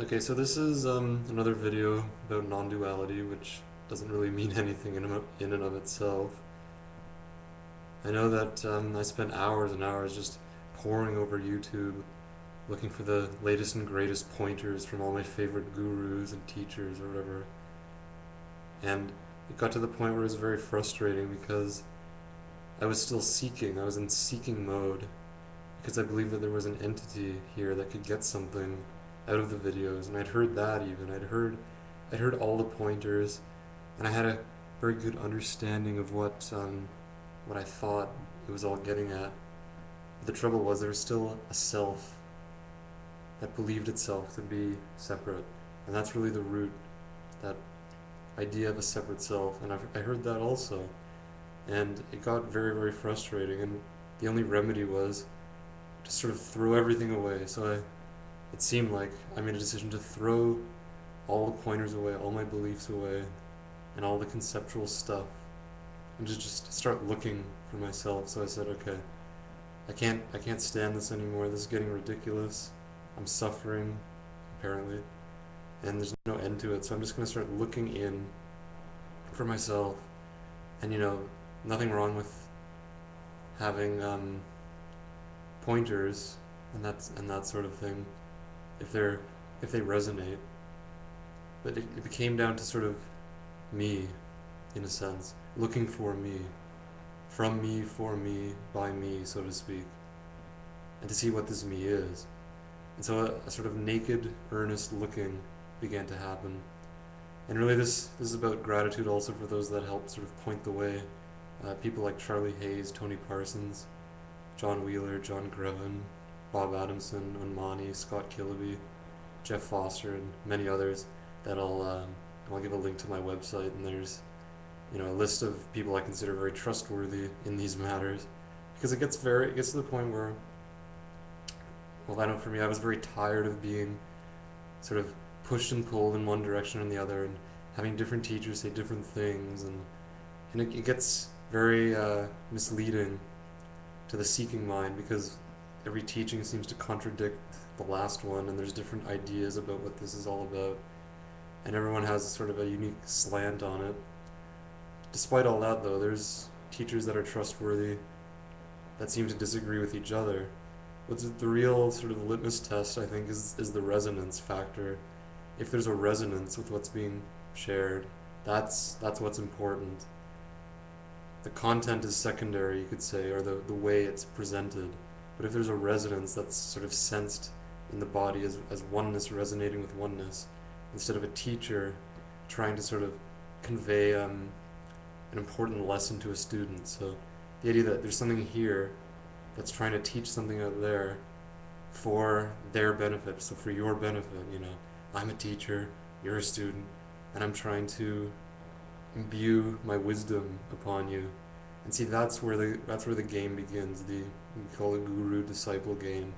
Okay, so this is another video about non-duality, which doesn't really mean anything in and of itself. I know that I spent hours and hours just poring over YouTube, looking for the latest and greatest pointers from all my favorite gurus and teachers or whatever. And it got to the point where it was very frustrating because I was still seeking. I was in seeking mode because I believed that there was an entity here that could get something out of the videos, and I'd heard that even. I'd heard all the pointers, and I had a very good understanding of what I thought it was all getting at. But the trouble was there was still a self that believed itself to be separate, and that's really the root, that idea of a separate self. And I heard that also, and it got very, very frustrating. And the only remedy was to sort of throw everything away. It seemed like I made a decision to throw all the pointers away, all my beliefs away, and all the conceptual stuff, and just start looking for myself. So I said, okay, I can't stand this anymore. This is getting ridiculous. I'm suffering, apparently, and there's no end to it. So I'm just gonna start looking in for myself, and nothing wrong with having pointers and that sort of thing if they resonate. But it became down to sort of me, in a sense, looking for me, from me, for me, by me, so to speak, and to see what this me is. And so a sort of naked, earnest looking began to happen. And really, this is about gratitude also for those that helped sort of point the way. People like Charlie Hayes, Tony Parsons, John Wheeler, John Greven, Bob Adamson, Unmani, Scott Killaby, Jeff Foster, and many others that I'll give a link to my website, and there's a list of people I consider very trustworthy in these matters, because it gets to the point where, well, I know for me, I was very tired of being sort of pushed and pulled in one direction or the other, and having different teachers say different things, and it gets very misleading to the seeking mind, because every teaching seems to contradict the last one, and there's different ideas about what this is all about, and everyone has sort of a unique slant on it. Despite all that, though, there's teachers that are trustworthy that seem to disagree with each other. What's the real sort of litmus test, I think, is the resonance factor. If there's a resonance with what's being shared, that's what's important. The content is secondary, you could say, or the way it's presented. But if there's a resonance that's sort of sensed in the body as oneness resonating with oneness, instead of a teacher trying to sort of convey an important lesson to a student. So the idea that there's something here that's trying to teach something out there for their benefit, so for your benefit, I'm a teacher, you're a student, and I'm trying to imbue my wisdom upon you. And see, that's where the game begins. We call it guru disciple game.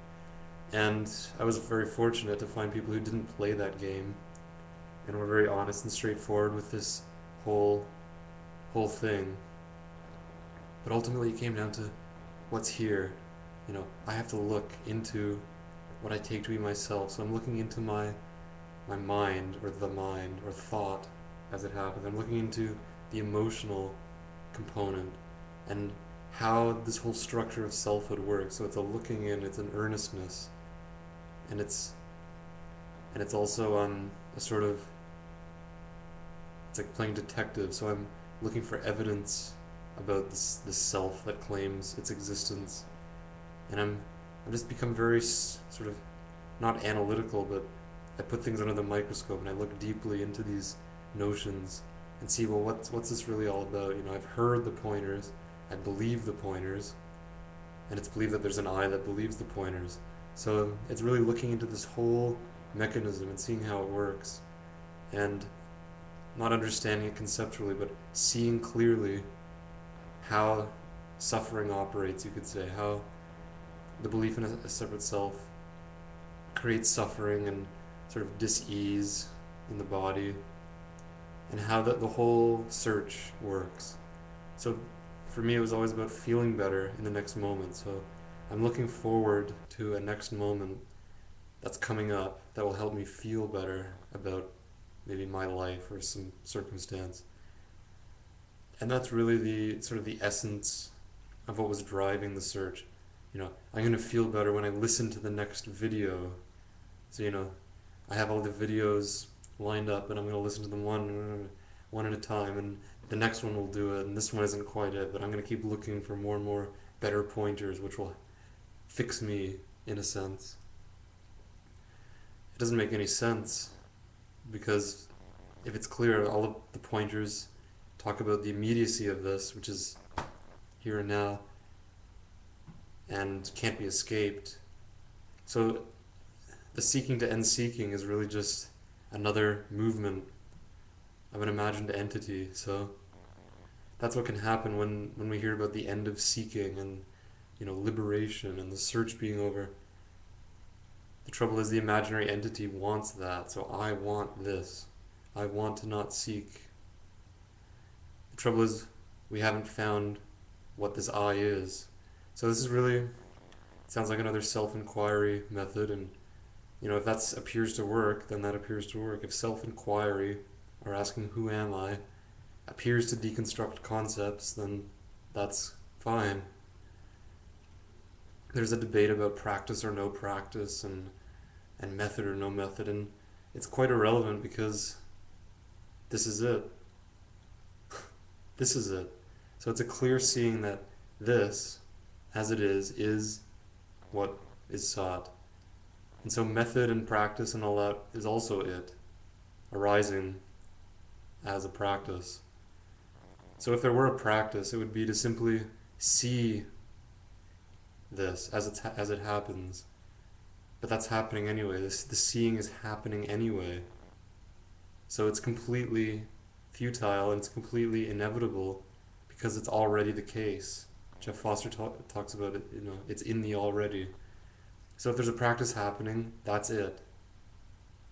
And I was very fortunate to find people who didn't play that game and were very honest and straightforward with this whole thing. But ultimately, it came down to what's here. I have to look into what I take to be myself. So I'm looking into my mind, or the mind, or thought as it happens. I'm looking into the emotional component and how this whole structure of selfhood works. So it's a looking in, it's an earnestness, and it's also a sort of, it's like playing detective. So I'm looking for evidence about this self that claims its existence, and I've just become very sort of not analytical, but I put things under the microscope and I look deeply into these notions and see, well, what's this really all about? I've heard the pointers, I believe the pointers, and it's believed that there's an I that believes the pointers. So it's really looking into this whole mechanism and seeing how it works, and not understanding it conceptually, but seeing clearly how suffering operates, you could say, how the belief in a separate self creates suffering and sort of dis-ease in the body, and how the whole search works. So for me, it was always about feeling better in the next moment. So I'm looking forward to a next moment that's coming up that will help me feel better about maybe my life or some circumstance. And that's really the sort of the essence of what was driving the search. I'm going to feel better when I listen to the next video. So, I have all the videos lined up and I'm going to listen to them one at a time, and the next one will do it, and this one isn't quite it, but I'm going to keep looking for more and more better pointers which will fix me in a sense. It doesn't make any sense because if it's clear, all of the pointers talk about the immediacy of this, which is here and now, and can't be escaped. So the seeking to end seeking is really just another movement of an imagined entity. So that's what can happen when we hear about the end of seeking and liberation and the search being over. The trouble is the imaginary entity wants that, so I want this. I want to not seek. The trouble is we haven't found what this I is. So this is really, it sounds like another self-inquiry method, and if that appears to work, then that appears to work. If self-inquiry, or asking who am I, appears to deconstruct concepts, then that's fine. There's a debate about practice or no practice, and method or no method, and it's quite irrelevant because this is it. This is it. So it's a clear seeing that this, as it is what is sought. And so method and practice and all that is also it, arising as a practice. So if there were a practice, it would be to simply see this as it happens. But that's happening anyway. The seeing is happening anyway. So it's completely futile and it's completely inevitable because it's already the case. Jeff Foster talks about it, it's in the already. So if there's a practice happening, that's it,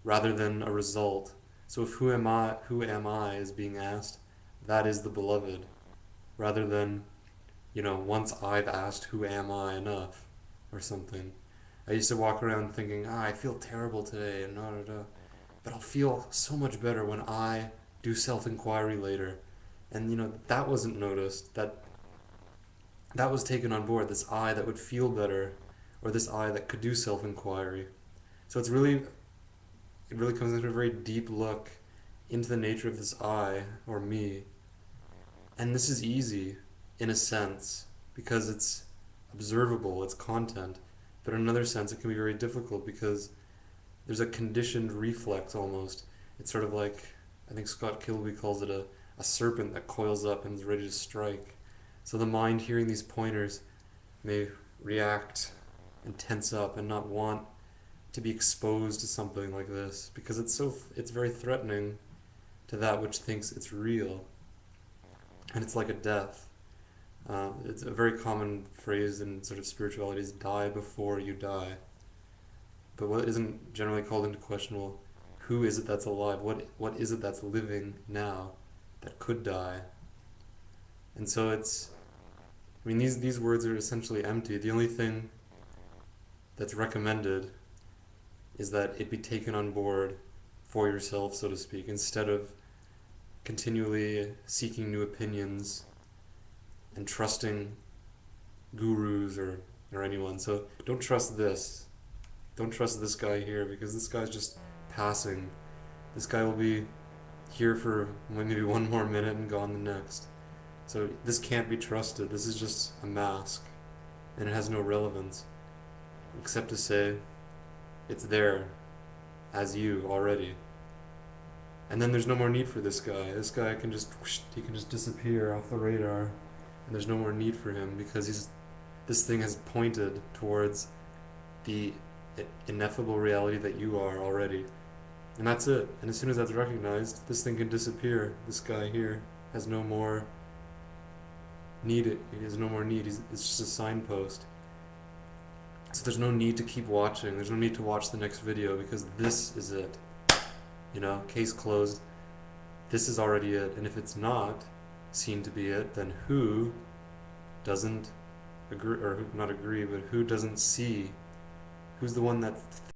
rather than a result. So if who am I is being asked, that is the beloved, rather than, once I've asked who am I enough, or something. I used to walk around thinking, I feel terrible today, and but I'll feel so much better when I do self-inquiry later. And that wasn't noticed, that was taken on board, this I that would feel better, or this I that could do self-inquiry. So it really comes into a very deep look into the nature of this I, or me. And this is easy, in a sense, because it's observable, it's content. But in another sense, it can be very difficult because there's a conditioned reflex almost. It's sort of like, I think Scott Kilby calls it a serpent that coils up and is ready to strike. So the mind, hearing these pointers, may react and tense up and not want to be exposed to something like this because it's very threatening to that which thinks it's real. And it's like a death. It's a very common phrase in sort of spirituality is die before you die. But what isn't generally called into question, well, who is it that's alive? What is it that's living now that could die? And so these words are essentially empty. The only thing that's recommended is that it be taken on board for yourself, so to speak, instead of continually seeking new opinions and trusting gurus or anyone. So don't trust this. Don't trust this guy here because this guy's just passing. This guy will be here for maybe one more minute and gone the next. So this can't be trusted. This is just a mask and it has no relevance except to say it's there as you already. And then there's no more need for this guy. This guy can just disappear off the radar, and there's no more need for him because this thing has pointed towards the ineffable reality that you are already. And that's it. And as soon as that's recognized, this thing can disappear. This guy here has no more need. He has no more need. It's just a signpost. So there's no need to keep watching. There's no need to watch the next video because this is it. Case closed. This is already it. And if it's not seen to be it, then who doesn't agree, or not agree, but who doesn't see? Who's the one that